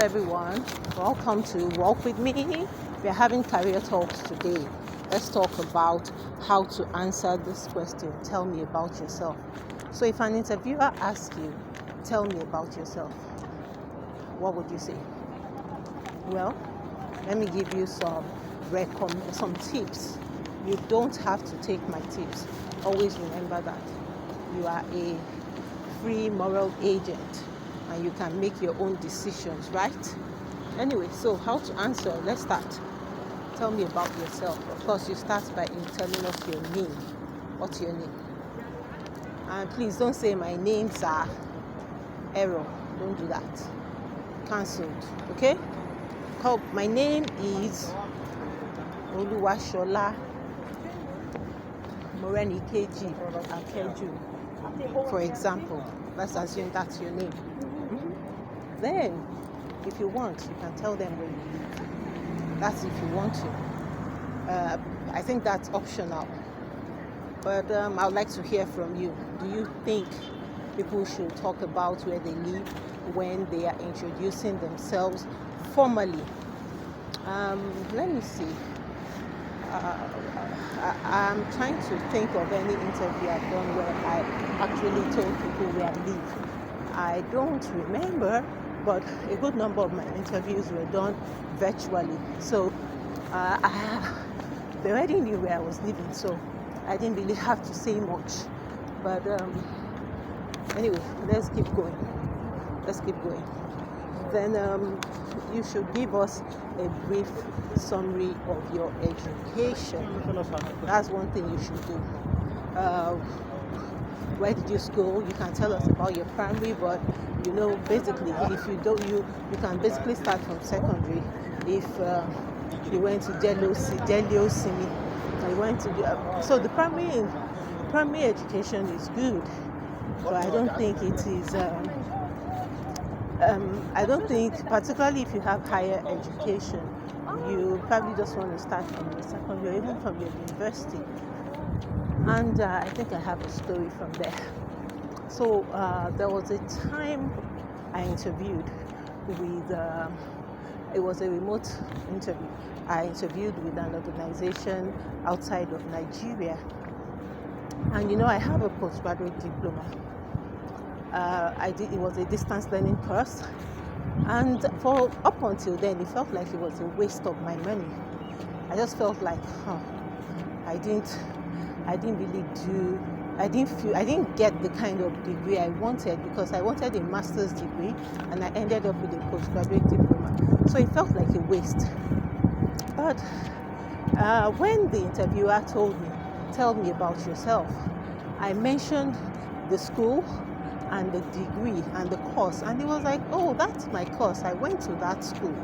everyone, welcome to Walk With Me. We are having career talks today. Let's talk about how to answer this question, tell me about yourself. So if an interviewer asks you, tell me about yourself, what would you say? Well, let me give you some tips. You don't have to take my tips. Always remember that you are a free moral agent and you can make your own decisions, right? Anyway, so how to answer? Let's start. Tell me about yourself. Of course, you start by telling us your name. What's your name? And please don't say my names are error. Don't do that. Cancelled. Okay? My name is Oluwashola Morenikeji Akeju. For example, let's assume that's your name. Then, if you want, you can tell them where you live. That's if you want to. I think that's optional. But I would like to hear from you. Do you think people should talk about where they live when they are introducing themselves formally? Let me see. I'm trying to think of any interview I've done where I actually told people where I live. I don't remember, but a good number of my interviews were done virtually. So they already knew where I was living, so I didn't really have to say much. But anyway, let's keep going. Then you should give us a brief summary of your education. That's one thing you should do. Where did you school? You can tell us about your primary, but basically, if you don't, you can basically start from secondary. If you went to Delosimi, you went to so the primary education is good, but I don't think it is. I don't think, particularly if you have higher education, you probably just want to start from your secondary or even from your university. And I think I have a story from there. So there was a time I interviewed with, it was a remote interview. I interviewed with an organization outside of Nigeria. And I have a postgraduate diploma. It was a distance learning course, and up until then it felt like it was a waste of my money. I just felt like I didn't get the kind of degree I wanted, because I wanted a master's degree and I ended up with a postgraduate diploma, so it felt like a waste. But when the interviewer told me, tell me about yourself, I mentioned the school and the degree and the course, and he was like, oh, that's my course, I went to that school.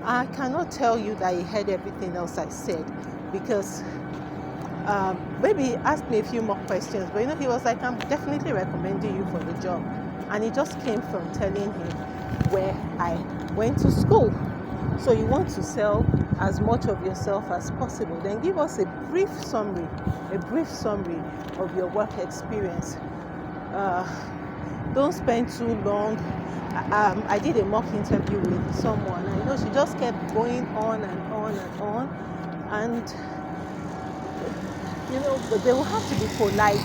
I cannot tell you that he heard everything else I said, because maybe he asked me a few more questions, but he was like, I'm definitely recommending you for the job. And it just came from telling him where I went to school. So you want to sell as much of yourself as possible, then give us a brief summary of your work experience. Don't spend too long. I did a mock interview with someone, and she just kept going on and on and on, and they will have to be polite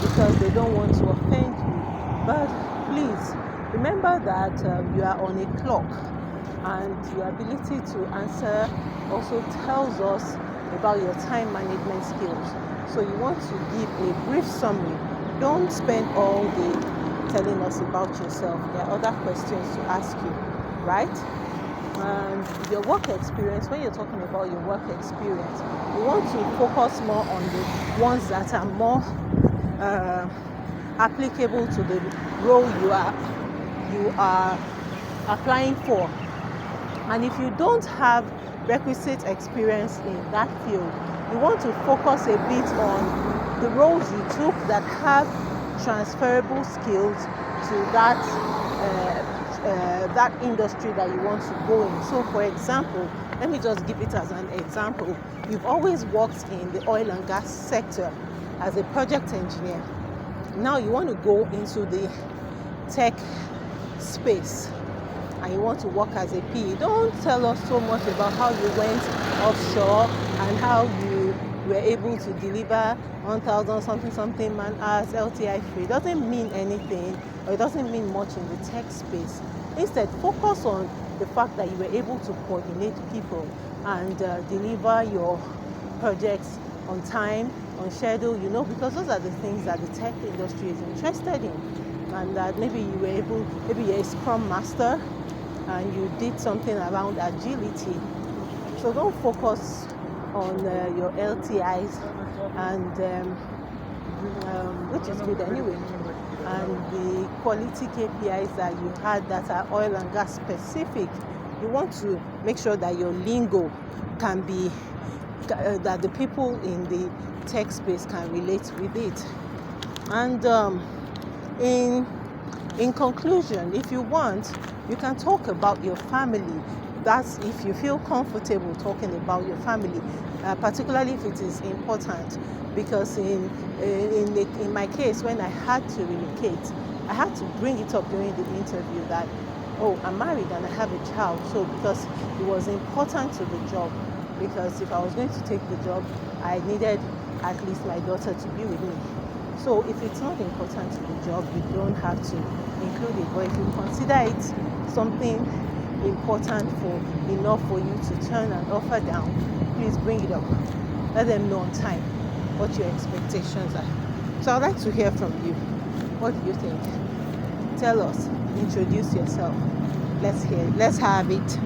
because they don't want to offend you. But please remember that you are on a clock, and your ability to answer also tells us about your time management skills. So you want to give a brief summary. Don't spend all day telling us about yourself. There are other questions to ask you, right? And your work experience, when you're talking about your work experience, you want to focus more on the ones that are more applicable to the role you are applying for. And if you don't have requisite experience in that field, you want to focus a bit on the roles you took that have transferable skills to that industry that you want to go in. So for example, let me just give it as an example. You've always worked in the oil and gas sector as a project engineer. Now you want to go into the tech space, and you want to work as a PE, don't tell us so much about how you went offshore and how you were able to deliver 1,000 something man hours LTI free. It doesn't mean anything, or it doesn't mean much in the tech space. Instead, focus on the fact that you were able to coordinate people and deliver your projects on time, on schedule, because those are the things that the tech industry is interested in. And that maybe you're a scrum master and you did something around agility. So don't focus on your LTIs, and which is good anyway, and the quality KPIs that you had that are oil and gas specific. You want to make sure that your lingo can be, that the people in the tech space can relate with it. And in conclusion, if you want, you can talk about your family. That's if you feel comfortable talking about your family, particularly if it is important. Because in my case, when I had to relocate, I had to bring it up during the interview that, oh, I'm married and I have a child. So because it was important to the job, because if I was going to take the job, I needed at least my daughter to be with me. So if it's not important to the job, you don't have to include it. But if you consider it something important enough for you to turn an offer down, please bring it up. Let them know on time what your expectations are. So I'd like to hear from you. What do you think? Tell us. Introduce yourself. Let's have it.